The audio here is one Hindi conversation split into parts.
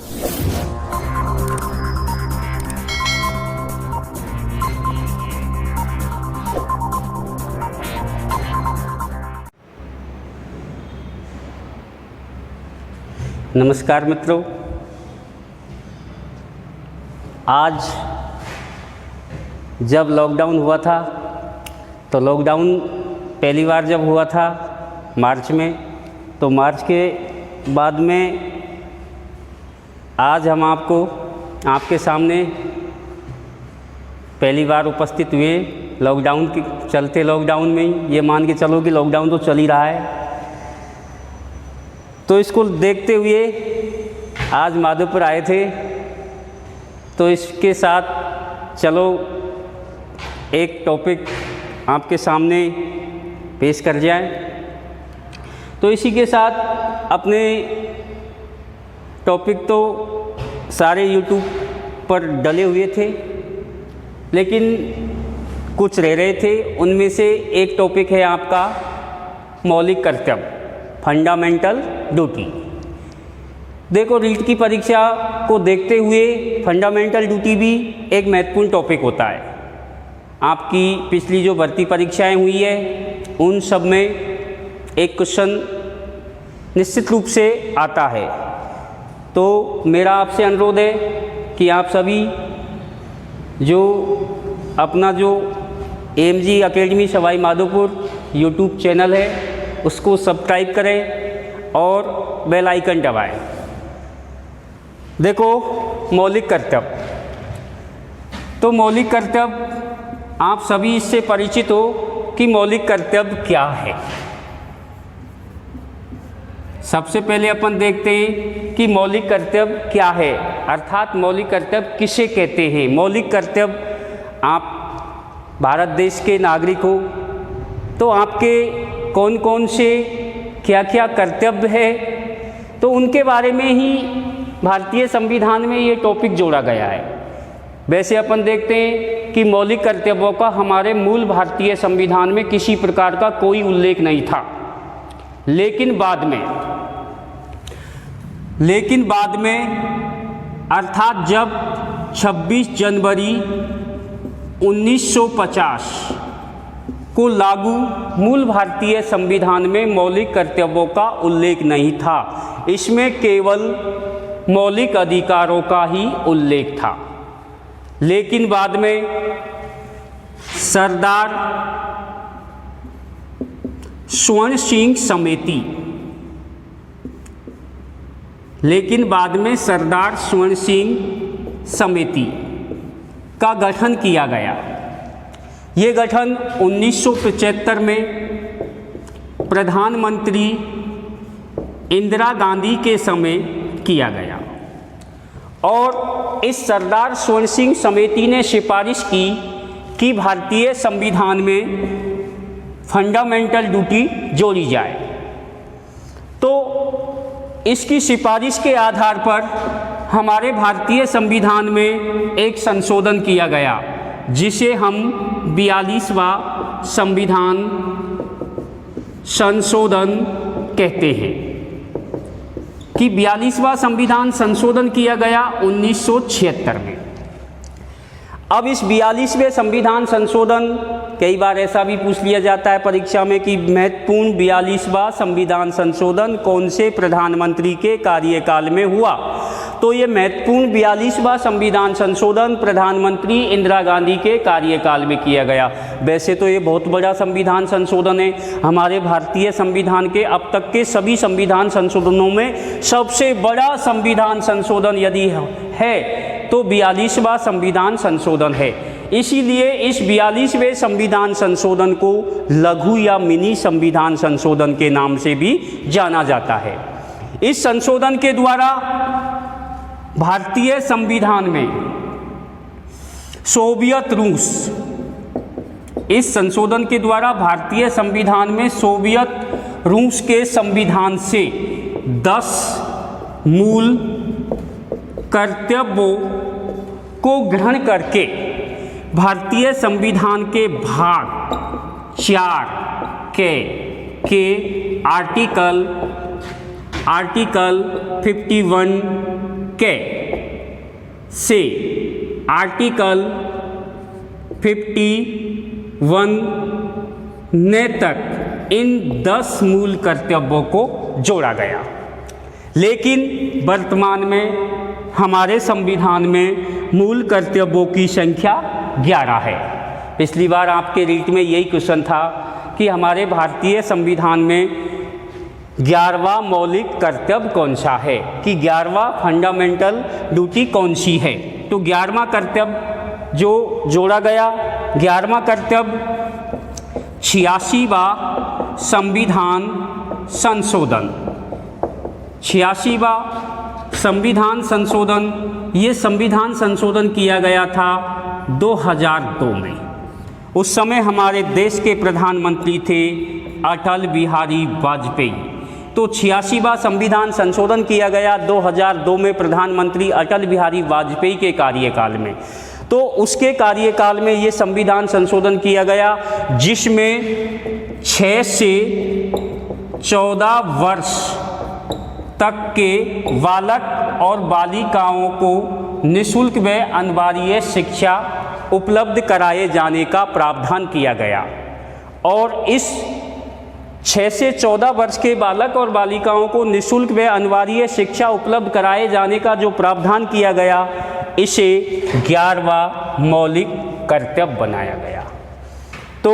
नमस्कार मित्रों, आज जब लॉकडाउन हुआ था तो लॉकडाउन पहली बार जब हुआ था मार्च में, तो मार्च के बाद में आज हम आपके सामने पहली बार उपस्थित हुए लॉकडाउन के चलते। लॉकडाउन में ही ये मान के चलो कि लॉकडाउन तो चल ही रहा है, तो इसको देखते हुए आज माधोपुर आए थे। तो इसके साथ चलो एक टॉपिक आपके सामने पेश कर जाए। तो इसी के साथ अपने टॉपिक तो सारे यूट्यूब पर डले हुए थे, लेकिन कुछ रह रहे थे। उनमें से एक टॉपिक है आपका मौलिक कर्तव्य, फंडामेंटल ड्यूटी। देखो, रीट की परीक्षा को देखते हुए फंडामेंटल ड्यूटी भी एक महत्वपूर्ण टॉपिक होता है। आपकी पिछली जो भर्ती परीक्षाएं हुई है उन सब में एक क्वेश्चन निश्चित रूप से आता है। तो मेरा आपसे अनुरोध है कि आप सभी जो अपना जो AMG academy Sawai Madhopur YouTube channel है उसको सब्सक्राइब करें और बेल आइकन दबाएं। देखो, मौलिक कर्तव्य, तो मौलिक कर्तव्य आप सभी इससे परिचित हो कि मौलिक कर्तव्य क्या है। सबसे पहले अपन देखते हैं कि मौलिक कर्तव्य क्या है, अर्थात मौलिक कर्तव्य किसे कहते हैं। मौलिक कर्तव्य, आप भारत देश के नागरिक हो तो आपके कौन कौन से क्या क्या कर्तव्य है, तो उनके बारे में ही भारतीय संविधान में ये टॉपिक जोड़ा गया है। वैसे अपन देखते हैं कि मौलिक कर्तव्यों का हमारे मूल भारतीय संविधान में किसी प्रकार का कोई उल्लेख नहीं था, लेकिन बाद में अर्थात जब 26 जनवरी 1950 को लागू मूल भारतीय संविधान में मौलिक कर्तव्यों का उल्लेख नहीं था। इसमें केवल मौलिक अधिकारों का ही उल्लेख था। लेकिन बाद में सरदार स्वर्ण सिंह समिति का गठन किया गया। ये गठन 1975 में प्रधानमंत्री इंदिरा गांधी के समय किया गया और इस सरदार स्वर्ण सिंह समिति ने सिफारिश की कि भारतीय संविधान में फंडामेंटल ड्यूटी जोड़ी जाए। तो इसकी सिफारिश के आधार पर हमारे भारतीय संविधान में एक संशोधन किया गया, जिसे हम 42वां संविधान संशोधन कहते हैं कि 42वां संविधान संशोधन किया गया 1976 में। अब इस 42वें संविधान संशोधन, कई बार ऐसा भी पूछ लिया जाता है परीक्षा में कि महत्वपूर्ण 42वां संविधान संशोधन कौन से प्रधानमंत्री के कार्यकाल में हुआ। तो ये महत्वपूर्ण 42वां संविधान संशोधन प्रधानमंत्री इंदिरा गांधी के कार्यकाल में किया गया। वैसे तो ये बहुत बड़ा संविधान संशोधन है। हमारे भारतीय संविधान के अब तक के सभी संविधान संशोधनों में सबसे बड़ा संविधान संशोधन यदि है तो 42वां संविधान संशोधन है। इसीलिए इस 42वें संविधान संशोधन को लघु या मिनी संविधान संशोधन के नाम से भी जाना जाता है। इस संशोधन के द्वारा भारतीय संविधान में सोवियत रूस, इस संशोधन के द्वारा भारतीय संविधान में सोवियत रूस के संविधान से 10 मूल कर्तव्यों को ग्रहण करके भारतीय संविधान के भाग 4 के आर्टिकल 51 के से आर्टिकल 51 ने तक इन 10 मूल कर्तव्यों को जोड़ा गया। लेकिन वर्तमान में हमारे संविधान में मूल कर्तव्यों की संख्या 11 है। पिछली बार आपके रीट में यही क्वेश्चन था कि हमारे भारतीय संविधान में 11वां मौलिक कर्तव्य कौन सा है, कि 11वां फंडामेंटल ड्यूटी कौन सी है। तो 11वां कर्तव्य जो जोड़ा गया, 11वां कर्तव्य 86वां संविधान संशोधन। 86वां संविधान संशोधन, ये संविधान संशोधन किया गया था 2002 में। उस समय हमारे देश के प्रधानमंत्री थे अटल बिहारी वाजपेयी। तो 86वां संविधान संशोधन किया गया 2002 में प्रधानमंत्री अटल बिहारी वाजपेयी के कार्यकाल में। तो उसके कार्यकाल में ये संविधान संशोधन किया गया, जिसमें 6 से 14 वर्ष तक के बालक और बालिकाओं को निःशुल्क व अनिवार्य शिक्षा उपलब्ध कराए जाने का प्रावधान किया गया। और इस 6 से 14 वर्ष के बालक और बालिकाओं को निःशुल्क व अनिवार्य शिक्षा उपलब्ध कराए जाने का जो प्रावधान किया गया, इसे 11वां मौलिक कर्तव्य बनाया गया। तो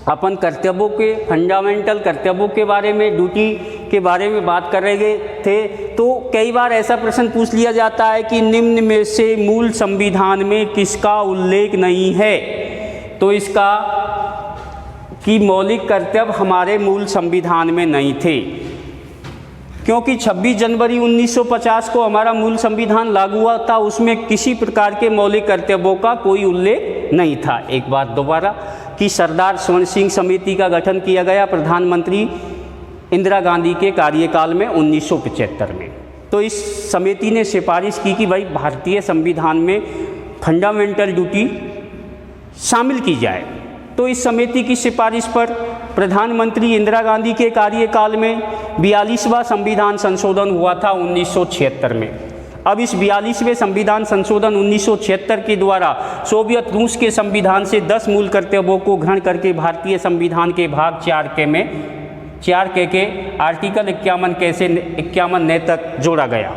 अपन कर्तव्यों के, फंडामेंटल कर्तव्यों के बारे में, ड्यूटी के बारे में बात कर रहे थे। तो कई बार ऐसा प्रश्न पूछ लिया जाता है कि निम्न में से मूल संविधान में किसका उल्लेख नहीं है। तो इसका कि मौलिक कर्तव्य हमारे मूल संविधान में नहीं थे, क्योंकि 26 जनवरी 1950 को हमारा मूल संविधान लागू हुआ था। उसमें किसी प्रकार के मौलिक कर्तव्यों का कोई उल्लेख नहीं था। एक बात दोबारा, कि सरदार स्वर्ण सिंह समिति का गठन किया गया प्रधानमंत्री इंदिरा गांधी के कार्यकाल में 1975 में। तो इस समिति ने सिफारिश की कि भाई भारतीय संविधान में फंडामेंटल ड्यूटी शामिल की जाए। तो इस समिति की सिफारिश पर प्रधानमंत्री इंदिरा गांधी के कार्यकाल में 42वां संविधान संशोधन हुआ था 1976 में। अब इस 42वें संविधान संशोधन 1976 के द्वारा सोवियत रूस के संविधान से 10 मूल कर्तव्यों को ग्रहण करके भारतीय संविधान के भाग 4 के आर्टिकल 51 ने तक जोड़ा गया।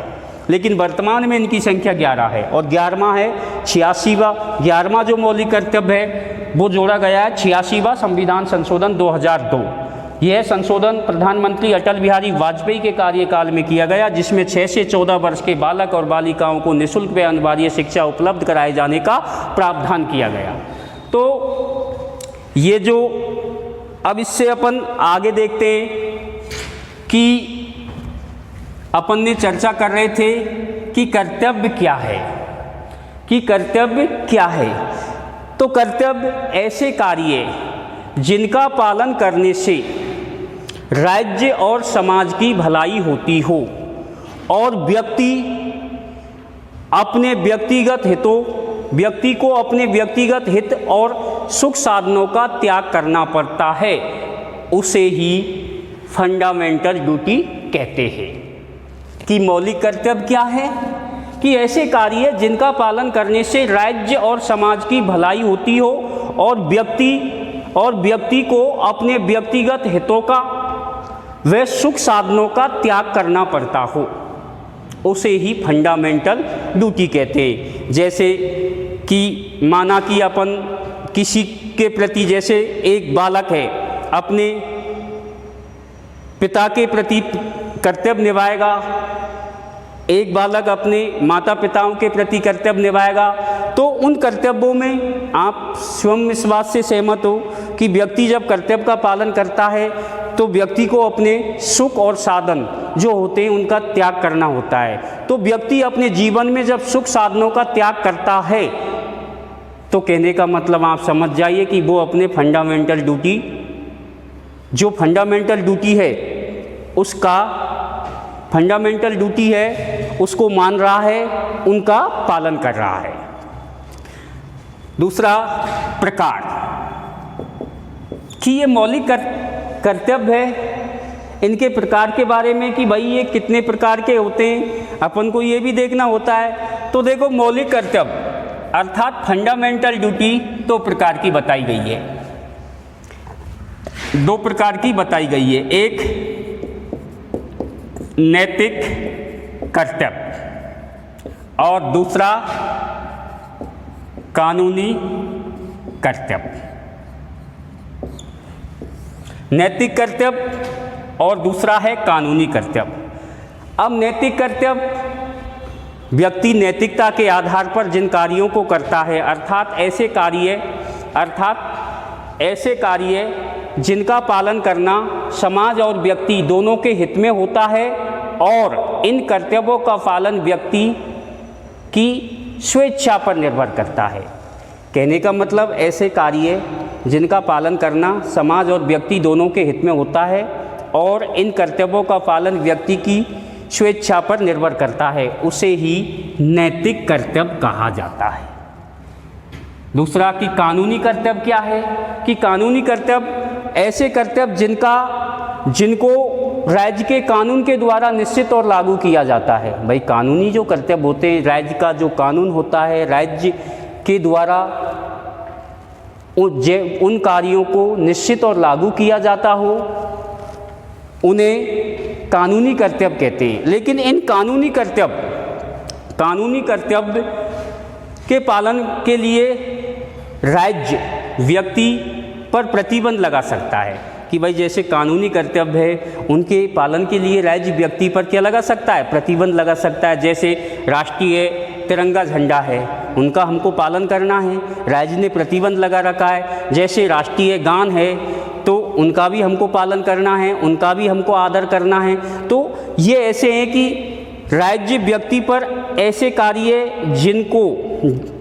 लेकिन वर्तमान में इनकी संख्या 11 है और 11वां है 86वां। 11वां जो मौलिक कर्तव्य है वो जोड़ा गया है 86वां संविधान संशोधन 2002। यह संशोधन प्रधानमंत्री अटल बिहारी वाजपेयी के कार्यकाल में किया गया, जिसमें 6 से 14 वर्ष के बालक और बालिकाओं को निःशुल्क व अनिवार्य शिक्षा उपलब्ध कराए जाने का प्रावधान किया गया। तो ये जो, अब इससे अपन आगे देखते हैं कि अपन ने चर्चा कर रहे थे कि कर्तव्य क्या है, कि कर्तव्य क्या है। तो कर्तव्य ऐसे कार्य जिनका पालन करने से राज्य और समाज की भलाई होती हो और व्यक्ति को अपने व्यक्तिगत हित और सुख साधनों का त्याग करना पड़ता है, उसे ही फंडामेंटल ड्यूटी कहते हैं। कि मौलिक कर्तव्य क्या है, कि ऐसे कार्य जिनका पालन करने से राज्य और समाज की भलाई होती हो और व्यक्ति को अपने व्यक्तिगत हितों का व सुख साधनों का त्याग करना पड़ता हो, उसे ही फंडामेंटल ड्यूटी कहते हैं। जैसे कि माना कि अपन किसी के प्रति, जैसे एक बालक है अपने पिता के प्रति कर्तव्य निभाएगा, एक बालक अपने माता पिताओं के प्रति कर्तव्य निभाएगा, तो उन कर्तव्यों में आप स्वयं इस बात से सहमत हो कि व्यक्ति जब कर्तव्य का पालन करता है तो व्यक्ति को अपने सुख और साधन जो होते हैं उनका त्याग करना होता है। तो व्यक्ति अपने जीवन में जब सुख साधनों का त्याग करता है तो कहने का मतलब आप समझ जाइए कि वो अपने फंडामेंटल ड्यूटी, जो फंडामेंटल ड्यूटी है उसका, फंडामेंटल ड्यूटी है उसको मान रहा है, उनका पालन कर रहा है। दूसरा प्रकार कि ये मौलिक कर्तव्य है, इनके प्रकार के बारे में कि भाई ये कितने प्रकार के होते हैं, अपन को ये भी देखना होता है। तो देखो, मौलिक कर्तव्य अर्थात फंडामेंटल ड्यूटी दो प्रकार की बताई गई है, दो प्रकार की बताई गई है। एक नैतिक कर्तव्य और दूसरा कानूनी कर्तव्य। नैतिक कर्तव्य और दूसरा है कानूनी कर्तव्य। अब नैतिक कर्तव्य व्यक्ति नैतिकता के आधार पर जिन कार्यों को करता है, अर्थात ऐसे कार्य जिनका पालन करना समाज और व्यक्ति दोनों के हित में होता है, और इन कर्तव्यों का पालन व्यक्ति की स्वेच्छा पर निर्भर करता है। कहने का मतलब ऐसे कार्य जिनका पालन करना समाज और व्यक्ति दोनों के हित में होता है, और इन कर्तव्यों का पालन व्यक्ति की स्वेच्छा पर निर्भर करता है, उसे ही नैतिक कर्तव्य कहा जाता है। दूसरा कि कानूनी कर्तव्य क्या है, कि कानूनी कर्तव्य ऐसे कर्तव्य जिनको राज्य के कानून के द्वारा निश्चित और लागू किया जाता है। भाई कानूनी जो कर्तव्य होते हैं, राज्य का जो कानून होता है, राज्य के द्वारा उन कार्यों को निश्चित और लागू किया जाता हो, उन्हें कानूनी कर्तव्य कहते हैं। लेकिन इन कानूनी कर्तव्य के पालन के लिए राज्य व्यक्ति पर प्रतिबंध लगा सकता है, कि भाई जैसे कानूनी कर्तव्य है उनके पालन के लिए राज्य व्यक्ति पर क्या लगा सकता है, प्रतिबंध लगा सकता है। जैसे राष्ट्रीय तिरंगा झंडा है, उनका हमको पालन करना है, राज्य ने प्रतिबंध लगा रखा है। जैसे राष्ट्रीय गान है, तो उनका भी हमको पालन करना है, उनका भी हमको आदर करना है। तो ये ऐसे हैं कि राज्य व्यक्ति पर ऐसे कार्य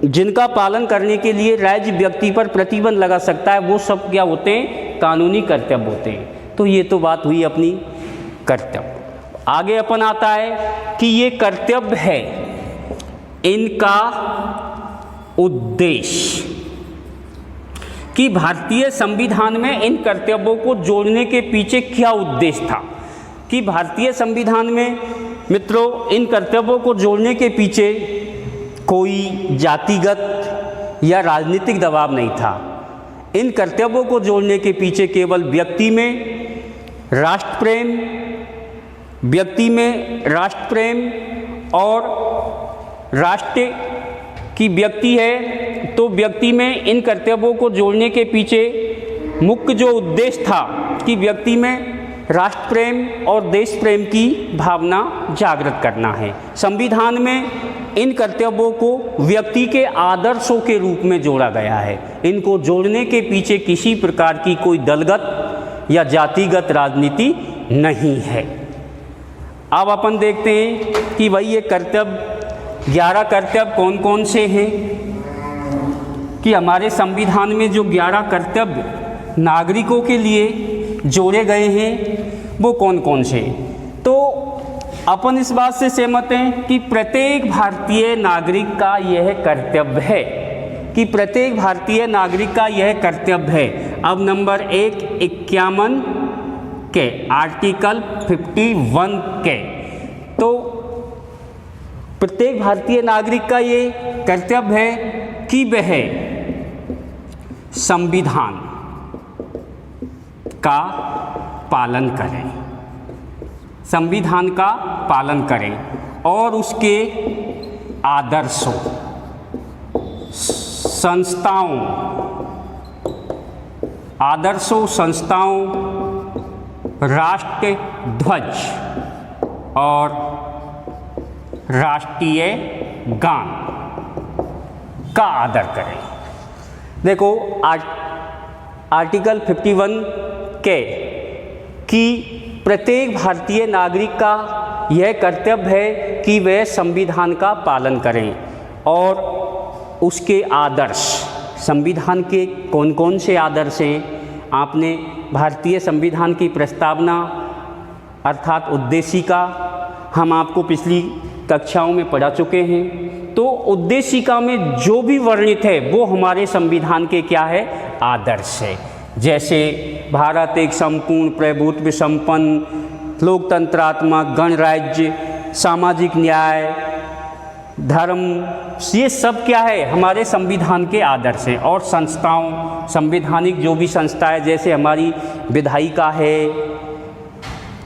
जिनका पालन करने के लिए राज्य व्यक्ति पर प्रतिबंध लगा सकता है, वो सब क्या होते हैं, कानूनी कर्तव्य होते हैं। तो ये तो बात हुई अपनी कर्तव्य। आगे अपन आता है कि ये कर्तव्य है, इनका उद्देश्य, कि भारतीय संविधान में इन कर्तव्यों को जोड़ने के पीछे क्या उद्देश्य था। कि भारतीय संविधान में मित्रों इन कर्तव्यों को जोड़ने के पीछे कोई जातिगत या राजनीतिक दबाव नहीं था। इन कर्तव्यों को जोड़ने के पीछे केवल व्यक्ति में राष्ट्र प्रेम और राष्ट्र की व्यक्ति है, तो व्यक्ति में इन कर्तव्यों को जोड़ने के पीछे मुख्य जो उद्देश्य था कि व्यक्ति में राष्ट्र प्रेम और देश प्रेम की भावना जागृत करना है। संविधान में इन कर्तव्यों को व्यक्ति के आदर्शों के रूप में जोड़ा गया है। इनको जोड़ने के पीछे किसी प्रकार की कोई दलगत या जातिगत राजनीति नहीं है। अब अपन देखते हैं कि भाई ये कर्तव्य 11 कर्तव्य कौन कौन से हैं, कि हमारे संविधान में जो 11 कर्तव्य नागरिकों के लिए जोड़े गए हैं वो कौन कौन से। तो अपन इस बात से सहमत हैं कि प्रत्येक भारतीय नागरिक का यह कर्तव्य है, कि प्रत्येक भारतीय नागरिक का यह कर्तव्य है। अब नंबर 51 के आर्टिकल 51 के, तो प्रत्येक भारतीय नागरिक का ये कर्तव्य है कि वह संविधान का पालन करें, संविधान का पालन करें और उसके आदर्शों, संस्थाओं, राष्ट्र ध्वज और राष्ट्रीय गान का आदर करें। देखो आर्टिकल 51 के कि प्रत्येक भारतीय नागरिक का यह कर्तव्य है कि वह संविधान का पालन करें और उसके आदर्श, संविधान के कौन कौन से आदर्श हैं। आपने भारतीय संविधान की प्रस्तावना अर्थात उद्देशिका हम आपको पिछली कक्षाओं में पढ़ा चुके हैं। तो उद्देशिका में जो भी वर्णित है वो हमारे संविधान के क्या है, आदर्श है। जैसे भारत एक संपूर्ण प्रभुत्व संपन्न लोकतंत्रात्मक, गणराज्य, सामाजिक न्याय, धर्म, ये सब क्या है हमारे संविधान के आदर्श हैं। और संस्थाओं, संवैधानिक जो भी संस्थाएं जैसे हमारी विधायिका है,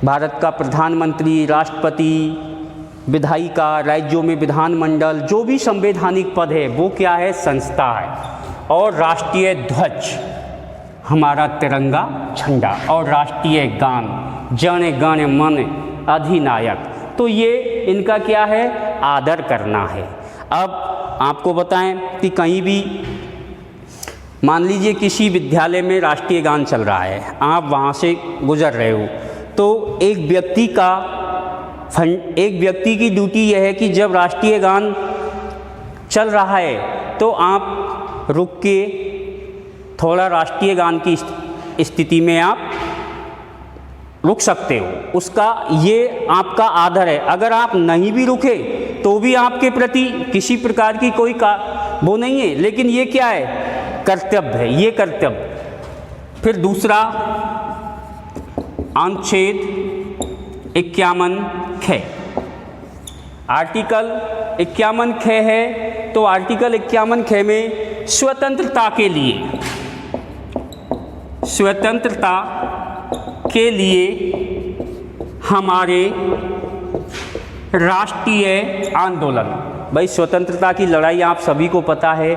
भारत का प्रधानमंत्री, राष्ट्रपति, विधायिका, राज्यों में विधानमंडल, जो भी संवैधानिक पद है वो क्या है, संस्था है। और राष्ट्रीय ध्वज हमारा तिरंगा झंडा, और राष्ट्रीय गान जन गण मन अधिनायक, तो ये इनका क्या है, आदर करना है। अब आपको बताएं कि कहीं भी मान लीजिए किसी विद्यालय में राष्ट्रीय गान चल रहा है, आप वहाँ से गुजर रहे हो, तो एक व्यक्ति की ड्यूटी यह है कि जब राष्ट्रीय गान चल रहा है तो आप रुक के थोड़ा राष्ट्रीय गान की स्थिति में आप रुक सकते हो, उसका ये आपका आदर है। अगर आप नहीं भी रुके तो भी आपके प्रति किसी प्रकार की कोई वो नहीं है, लेकिन ये क्या है, कर्तव्य है, ये कर्तव्य। फिर दूसरा अनुच्छेद 51 ख, आर्टिकल 51 ख है, तो आर्टिकल 51 ख में स्वतंत्रता के लिए हमारे राष्ट्रीय आंदोलन, भाई स्वतंत्रता की लड़ाई आप सभी को पता है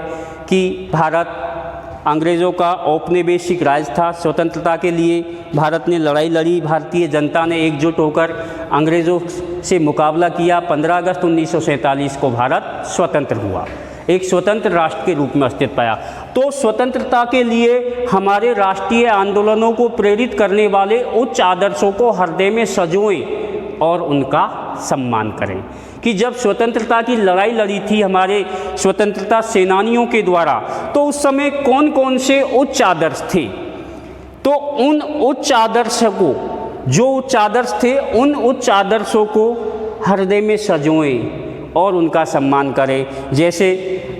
कि भारत अंग्रेज़ों का औपनिवेशिक राज था। स्वतंत्रता के लिए भारत ने लड़ाई लड़ी, भारतीय जनता ने एकजुट होकर अंग्रेज़ों से मुकाबला किया। 15 अगस्त 1947 को भारत स्वतंत्र हुआ, एक स्वतंत्र राष्ट्र के रूप में अस्तित्व पाया। तो स्वतंत्रता के लिए हमारे राष्ट्रीय आंदोलनों को प्रेरित करने वाले उच्च आदर्शों को हृदय में संजोएं और उनका सम्मान करें। कि जब स्वतंत्रता की लड़ाई लड़ी थी हमारे स्वतंत्रता सेनानियों के द्वारा, तो उस समय कौन कौन से उच्च आदर्श थे, तो उन उच्च आदर्शों को, जो उच्च आदर्श थे, उन उच्च आदर्शों को हृदय में संजोएं और उनका सम्मान करें। जैसे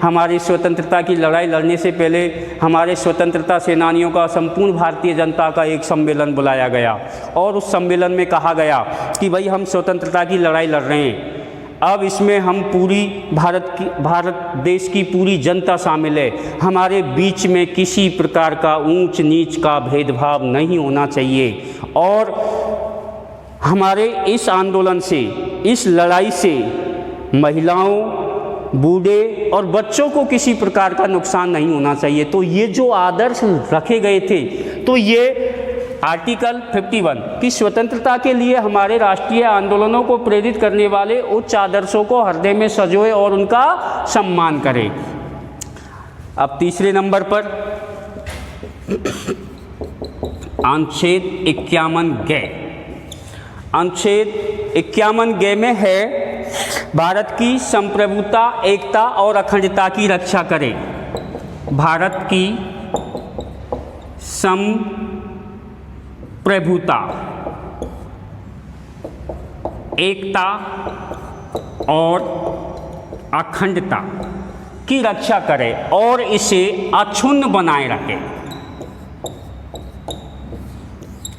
हमारी स्वतंत्रता की लड़ाई लड़ने से पहले हमारे स्वतंत्रता सेनानियों का, संपूर्ण भारतीय जनता का एक सम्मेलन बुलाया गया और उस सम्मेलन में कहा गया कि भाई हम स्वतंत्रता की लड़ाई लड़ रहे हैं, अब इसमें हम पूरी भारत देश की पूरी जनता शामिल है, हमारे बीच में किसी प्रकार का ऊंच नीच का भेदभाव नहीं होना चाहिए और हमारे इस आंदोलन से, इस लड़ाई से महिलाओं, बूढ़े और बच्चों को किसी प्रकार का नुकसान नहीं होना चाहिए। तो ये जो आदर्श रखे गए थे, तो ये आर्टिकल 51 की स्वतंत्रता के लिए हमारे राष्ट्रीय आंदोलनों को प्रेरित करने वाले उच्च आदर्शों को हृदय में संजोए और उनका सम्मान करें। अब तीसरे नंबर पर अनुच्छेद 51 ग, अनुच्छेद 51 ग में है भारत की संप्रभुता, एकता और अखंडता की रक्षा करें। भारत की संप्रभुता, एकता और अखंडता की रक्षा करें और इसे अक्षुण्ण बनाए रखें,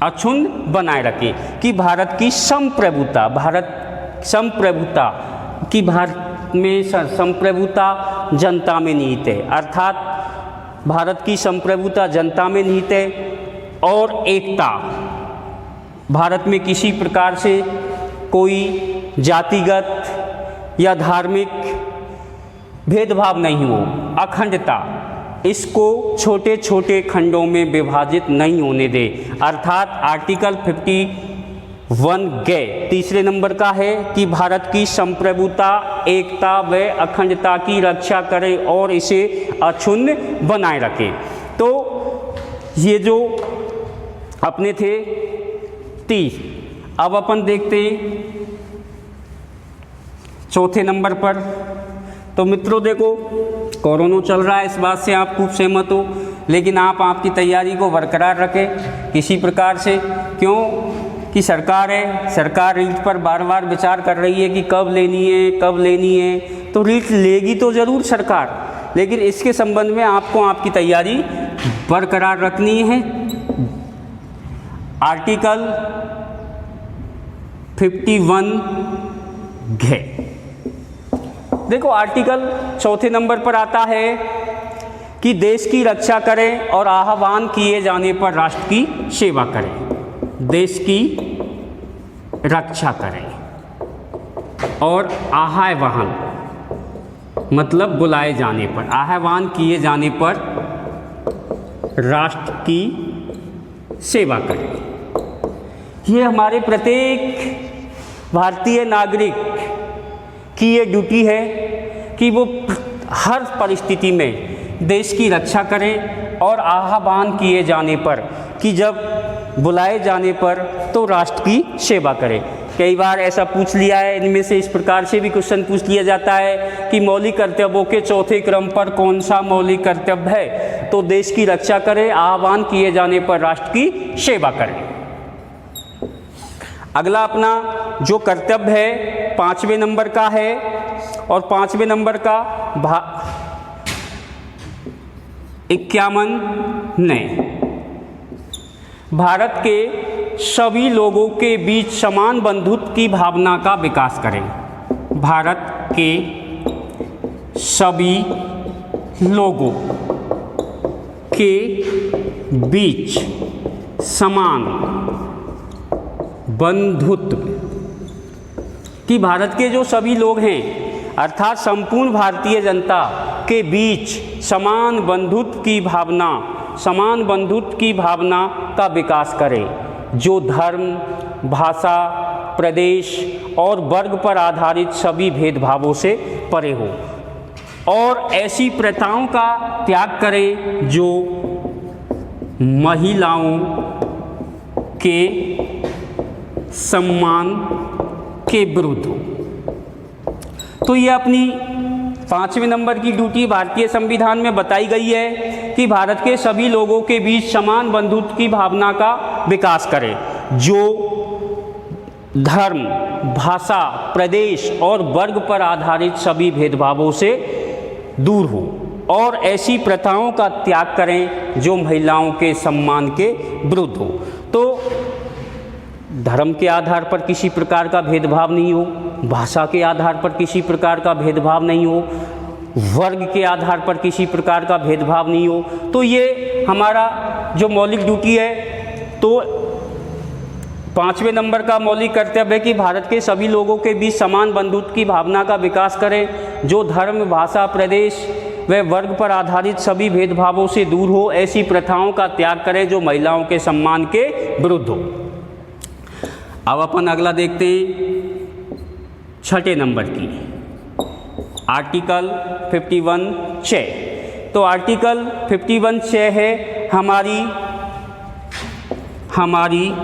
अक्षुण्ण बनाए रखें। कि भारत की संप्रभुता, कि भारत में संप्रभुता जनता में निहित है, अर्थात भारत की संप्रभुता जनता में निहित है और एकता, भारत में किसी प्रकार से कोई जातिगत या धार्मिक भेदभाव नहीं हो। अखंडता, इसको छोटे छोटे खंडों में विभाजित नहीं होने दे, अर्थात आर्टिकल 51 ग तीसरे नंबर का है कि भारत की संप्रभुता, एकता व अखंडता की रक्षा करें और इसे अक्षुण्ण बनाए रखें। तो ये जो अपने थे 30, अब अपन देखते हैं चौथे नंबर पर। तो मित्रों देखो, कोरोना चल रहा है, इस बात से आप खूब सहमत हो, लेकिन आप आपकी तैयारी को बरकरार रखें किसी प्रकार से। क्यों कि सरकार है, सरकार रीट पर बार बार विचार कर रही है कि कब लेनी है, कब लेनी है। तो रीट लेगी तो ज़रूर सरकार, लेकिन इसके संबंध में आपको आपकी तैयारी बरकरार रखनी है। आर्टिकल 51 घे। देखो आर्टिकल चौथे नंबर पर आता है कि देश की रक्षा करें और आह्वान किए जाने पर राष्ट्र की सेवा करें। देश की रक्षा करें और आह्वान मतलब बुलाए जाने पर, आह्वान किए जाने पर राष्ट्र की सेवा करें। ये हमारे प्रत्येक भारतीय नागरिक की ये ड्यूटी है कि वो हर परिस्थिति में देश की रक्षा करें और आह्वान किए जाने पर, कि जब बुलाए जाने पर तो राष्ट्र की सेवा करें। कई बार ऐसा पूछ लिया है, इनमें से इस प्रकार से भी क्वेश्चन पूछ लिया जाता है कि मौलिक कर्तव्यों के चौथे क्रम पर कौन सा मौलिक कर्तव्य है, तो देश की रक्षा करें, आह्वान किए जाने पर राष्ट्र की सेवा करें। अगला अपना जो कर्तव्य है 5वें नंबर का है, और 5वें नंबर का 51 ने भारत के सभी लोगों के बीच समान बंधुत्व की भावना का विकास करें। भारत के सभी लोगों के बीच समान बंधुत्व कि भारत के जो सभी लोग हैं अर्थात संपूर्ण भारतीय जनता के बीच समान बंधुत्व की भावना का विकास करें, जो धर्म, भाषा, प्रदेश और वर्ग पर आधारित सभी भेदभावों से परे हो, और ऐसी प्रथाओं का त्याग करें जो महिलाओं के सम्मान के विरुद्ध हो। तो ये अपनी 5वें नंबर की ड्यूटी भारतीय संविधान में बताई गई है कि भारत के सभी लोगों के बीच समान बंधुत्व की भावना का विकास करें, जो धर्म, भाषा, प्रदेश और वर्ग पर आधारित सभी भेदभावों से दूर हो, और ऐसी प्रथाओं का त्याग करें जो महिलाओं के सम्मान के विरुद्ध हो। तो धर्म के आधार पर किसी प्रकार का भेदभाव नहीं हो, भाषा के आधार पर किसी प्रकार का भेदभाव नहीं हो, वर्ग के आधार पर किसी प्रकार का भेदभाव नहीं हो। तो ये हमारा जो मौलिक ड्यूटी है, तो 5वें नंबर का मौलिक कर्तव्य है कि भारत के सभी लोगों के बीच समान बंधुत्व की भावना का विकास करें, जो धर्म, भाषा, प्रदेश व वर्ग पर आधारित सभी भेदभावों से दूर हो, ऐसी प्रथाओं का त्याग करें जो महिलाओं के सम्मान के विरुद्ध हो। अब अपन अगला देखते हैं 6ठे नंबर की आर्टिकल 51(6). तो आर्टिकल 51(6) है हमारी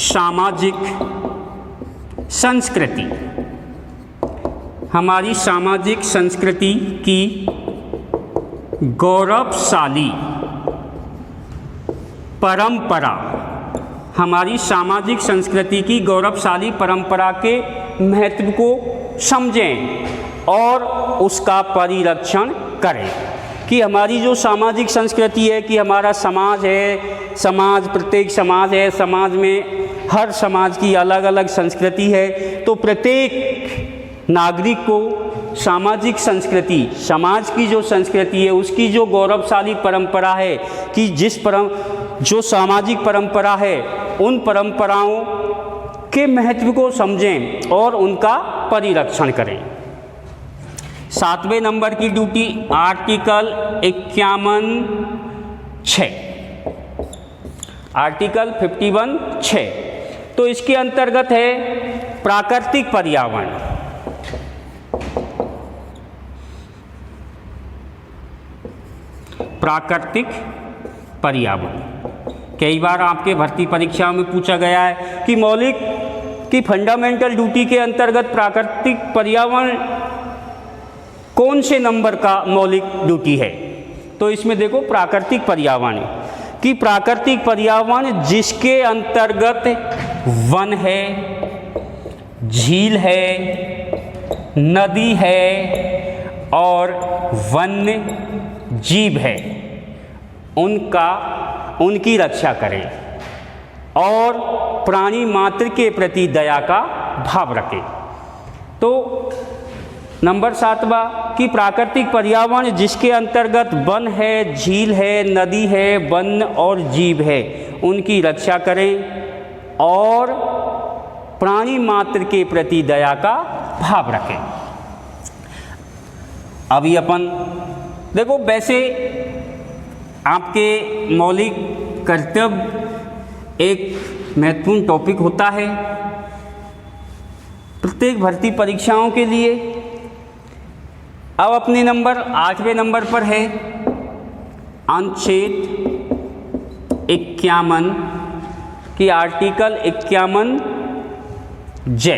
सामाजिक संस्कृति, हमारी सामाजिक संस्कृति की गौरवशाली परंपरा, हमारी सामाजिक संस्कृति की गौरवशाली परंपरा के महत्व को समझें और उसका परिरक्षण करें। कि हमारी जो सामाजिक संस्कृति है, कि हमारा समाज है, प्रत्येक समाज है, समाज में हर समाज की अलग अलग संस्कृति है, तो प्रत्येक नागरिक को सामाजिक संस्कृति, समाज की जो संस्कृति है उसकी जो गौरवशाली परंपरा है, कि जो सामाजिक परंपरा है उन परंपराओं के महत्व को समझें और उनका परिरक्षण करें। 7वें नंबर की ड्यूटी आर्टिकल 51(6), आर्टिकल 51(6). तो इसके अंतर्गत है प्राकृतिक पर्यावरण। प्राकृतिक पर्यावरण कई बार आपके भर्ती परीक्षा में पूछा गया है कि मौलिक की फंडामेंटल ड्यूटी के अंतर्गत प्राकृतिक पर्यावरण कौन से नंबर का मौलिक ड्यूटी है। तो इसमें देखो प्राकृतिक पर्यावरण कि प्राकृतिक पर्यावरण जिसके अंतर्गत वन है, झील है, नदी है और वन्य जीव है, उनकी रक्षा करें और प्राणी मात्र के प्रति दया का भाव रखे। तो नंबर 7वां कि प्राकृतिक पर्यावरण जिसके अंतर्गत वन है, झील है, नदी है, वन और जीव है, उनकी रक्षा करें और प्राणी मात्र के प्रति दया का भाव रखें। अभी अपन देखो, वैसे आपके मौलिक कर्तव्य एक महत्वपूर्ण टॉपिक होता है प्रत्येक भर्ती परीक्षाओं के लिए। अब अपने नंबर 8वें नंबर पर है अनुच्छेद 51 की आर्टिकल 51 जे।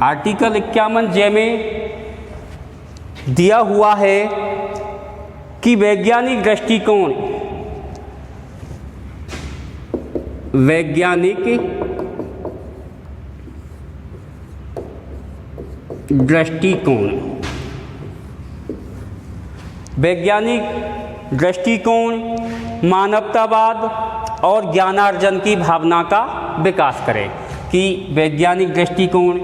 आर्टिकल 51 जे में दिया हुआ है कि वैज्ञानिक दृष्टिकोण मानवतावाद और ज्ञानार्जन की भावना का विकास करें। कि वैज्ञानिक दृष्टिकोण,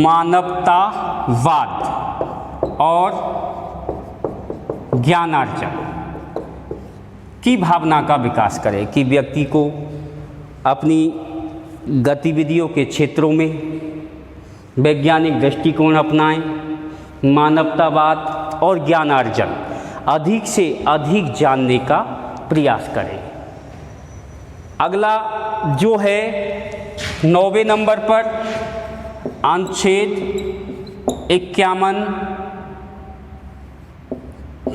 मानवतावाद और ज्ञानार्जन की भावना का विकास करें। कि व्यक्ति को अपनी गतिविधियों के क्षेत्रों में वैज्ञानिक दृष्टिकोण अपनाएं, मानवतावाद और ज्ञानार्जन अधिक से अधिक जानने का प्रयास करें। अगला जो है 9वें नंबर पर अनुच्छेद 51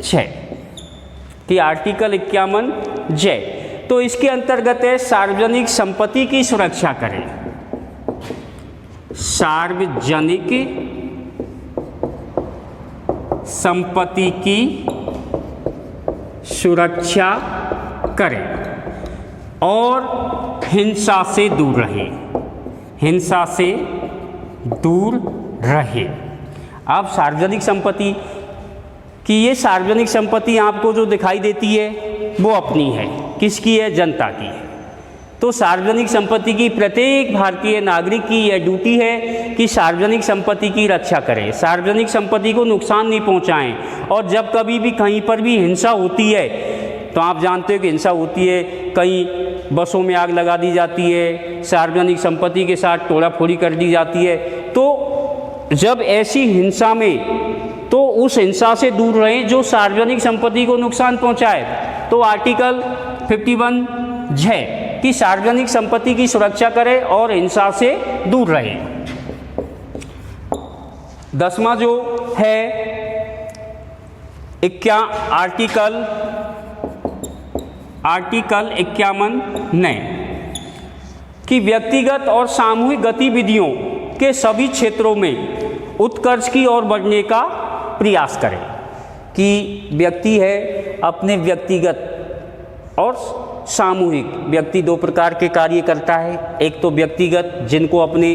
जे कि आर्टिकल 51 जे। तो इसके अंतर्गत है सार्वजनिक संपत्ति की सुरक्षा करें। सार्वजनिक संपत्ति की सुरक्षा करें और हिंसा से दूर रहें। हिंसा से दूर रहें। अब सार्वजनिक संपत्ति कि ये सार्वजनिक संपत्ति आपको जो दिखाई देती है वो अपनी है, किसकी है? जनता की है। तो सार्वजनिक संपत्ति की प्रत्येक भारतीय नागरिक की यह ड्यूटी है कि सार्वजनिक संपत्ति की रक्षा करें, सार्वजनिक संपत्ति को नुकसान नहीं पहुंचाएं। और जब कभी भी कहीं पर भी हिंसा होती है, तो आप जानते हो कि हिंसा होती है, कहीं बसों में आग लगा दी जाती है, सार्वजनिक संपत्ति के साथ तोड़ाफोड़ी कर दी जाती है। तो जब ऐसी हिंसा में, तो उस हिंसा से दूर रहें जो सार्वजनिक संपत्ति को नुकसान पहुंचाए। तो आर्टिकल 51 जे कि सार्वजनिक संपत्ति की सुरक्षा करें और हिंसा से दूर रहें। 10वां जो है आर्टिकल 51 नए कि व्यक्तिगत और सामूहिक गतिविधियों के सभी क्षेत्रों में उत्कर्ष की ओर बढ़ने का प्रयास करें। कि व्यक्ति है अपने व्यक्तिगत और सामूहिक, व्यक्ति दो प्रकार के कार्य करता है। एक तो व्यक्तिगत जिनको अपने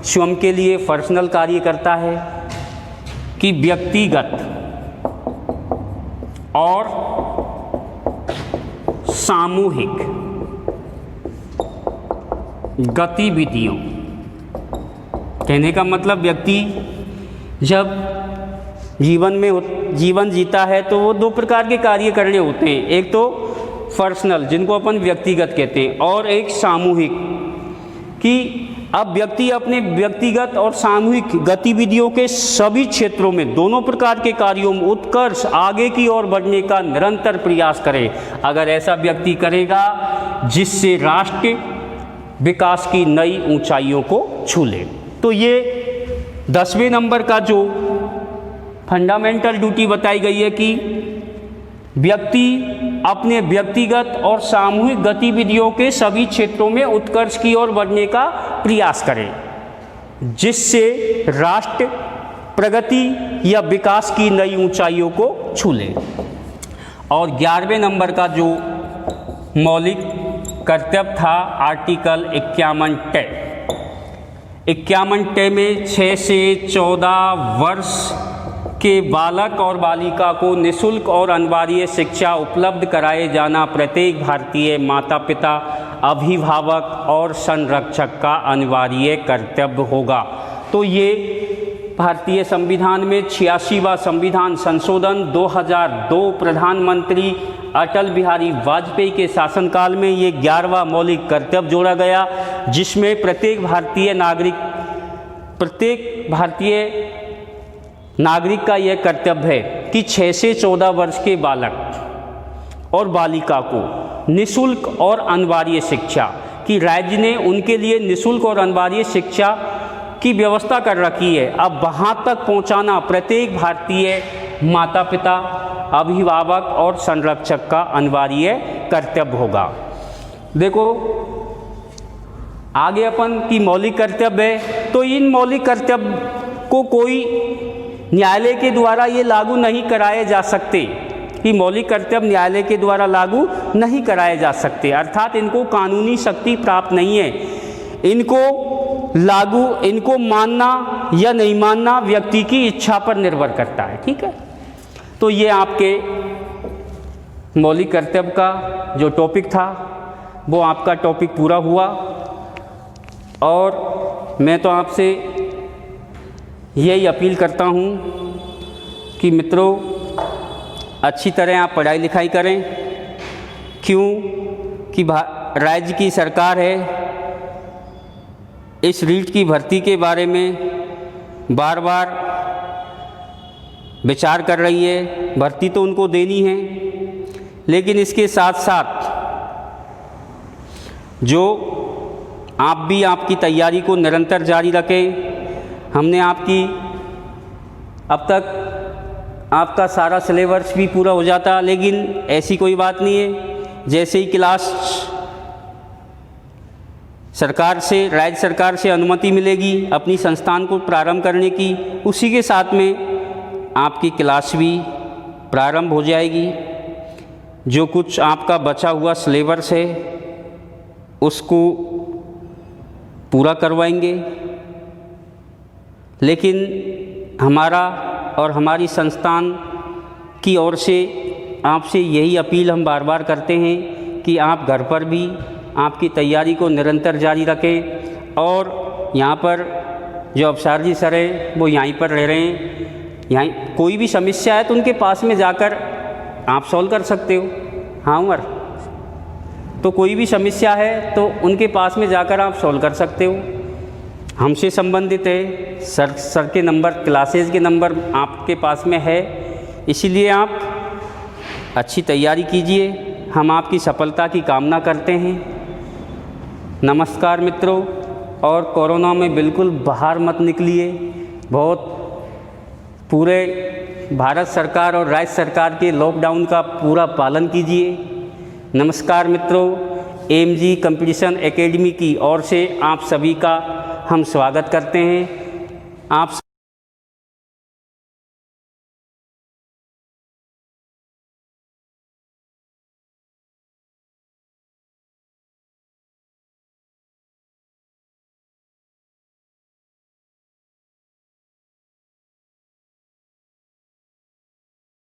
स्वयं के लिए पर्सनल कार्य करता है, कि व्यक्तिगत और सामूहिक गतिविधियों। कहने का मतलब व्यक्ति जब जीवन जीता है तो वो दो प्रकार के कार्य करने होते हैं। एक तो पर्सनल जिनको अपन व्यक्तिगत कहते हैं, और एक सामूहिक। कि अब व्यक्ति अपने व्यक्तिगत और सामूहिक गतिविधियों के सभी क्षेत्रों में, दोनों प्रकार के कार्यों में उत्कर्ष आगे की ओर बढ़ने का निरंतर प्रयास करे। अगर ऐसा व्यक्ति करेगा जिससे राष्ट्र विकास की नई ऊंचाइयों को छू ले। तो ये 10वें नंबर का जो फंडामेंटल ड्यूटी बताई गई है कि व्यक्ति अपने व्यक्तिगत और सामूहिक गतिविधियों के सभी क्षेत्रों में उत्कर्ष की ओर बढ़ने का प्रयास करें, जिससे राष्ट्र प्रगति या विकास की नई ऊंचाइयों को छू ले। और 11वें नंबर का जो मौलिक कर्तव्य था आर्टिकल 51 टे। 51 टे में 6 से 14 वर्ष कि बालक और बालिका को निःशुल्क और अनिवार्य शिक्षा उपलब्ध कराए जाना प्रत्येक भारतीय माता पिता, अभिभावक और संरक्षक का अनिवार्य कर्तव्य होगा। तो ये भारतीय संविधान में 86वां संविधान संशोधन 2002 प्रधानमंत्री अटल बिहारी वाजपेयी के शासनकाल में ये 11वां मौलिक कर्तव्य जोड़ा गया, जिसमें प्रत्येक भारतीय नागरिक का यह कर्तव्य है कि 6 से 14 वर्ष के बालक और बालिका को निःशुल्क और अनिवार्य शिक्षा कि राज्य ने उनके लिए निःशुल्क और अनिवार्य शिक्षा की व्यवस्था कर रखी है। अब वहाँ तक पहुँचाना प्रत्येक भारतीय माता पिता, अभिभावक और संरक्षक का अनिवार्य कर्तव्य होगा। देखो आगे अपन की मौलिक कर्तव्य है, तो इन मौलिक कर्तव्य को कोई न्यायालय के द्वारा ये लागू नहीं कराए जा सकते, कि मौलिक कर्तव्य न्यायालय के द्वारा लागू नहीं कराए जा सकते, अर्थात इनको कानूनी शक्ति प्राप्त नहीं है। इनको मानना या नहीं मानना व्यक्ति की इच्छा पर निर्भर करता है। ठीक है, तो ये आपके मौलिक कर्तव्य का जो टॉपिक था वो आपका टॉपिक पूरा हुआ। और मैं तो आपसे यही अपील करता हूँ कि मित्रों अच्छी तरह आप पढ़ाई लिखाई करें, क्यों कि राज्य की सरकार है इस रीट की भर्ती के बारे में बार बार विचार कर रही है। भर्ती तो उनको देनी है, लेकिन इसके साथ साथ जो आप भी आपकी तैयारी को निरंतर जारी रखें। हमने अब तक आपका सारा सिलेबस भी पूरा हो जाता, लेकिन ऐसी कोई बात नहीं है। जैसे ही क्लास राज्य सरकार से अनुमति मिलेगी अपनी संस्थान को प्रारंभ करने की, उसी के साथ में आपकी क्लास भी प्रारंभ हो जाएगी। जो कुछ आपका बचा हुआ सिलेबस है उसको पूरा करवाएंगे, लेकिन हमारा और हमारी संस्थान की ओर से आपसे यही अपील हम बार बार करते हैं कि आप घर पर भी आपकी तैयारी को निरंतर जारी रखें। और यहाँ पर जो अफसर जी सर हैं वो यहीं पर रह रहे हैं, यहाँ कोई भी समस्या है तो उनके पास में जाकर आप सॉल्व कर सकते हो। हाँ उमर, तो कोई भी समस्या है तो उनके पास में जाकर आप सॉल्व कर सकते हो। हमसे संबंधित है, सर के नंबर, क्लासेस के नंबर आपके पास में है, इसीलिए आप अच्छी तैयारी कीजिए। हम आपकी सफलता की कामना करते हैं। नमस्कार मित्रों, और कोरोना में बिल्कुल बाहर मत निकलिए। बहुत पूरे भारत सरकार और राज्य सरकार के लॉकडाउन का पूरा पालन कीजिए। नमस्कार मित्रों, AMG कंपटीशन एकेडमी की ओर से आप सभी का हम स्वागत करते हैं। आप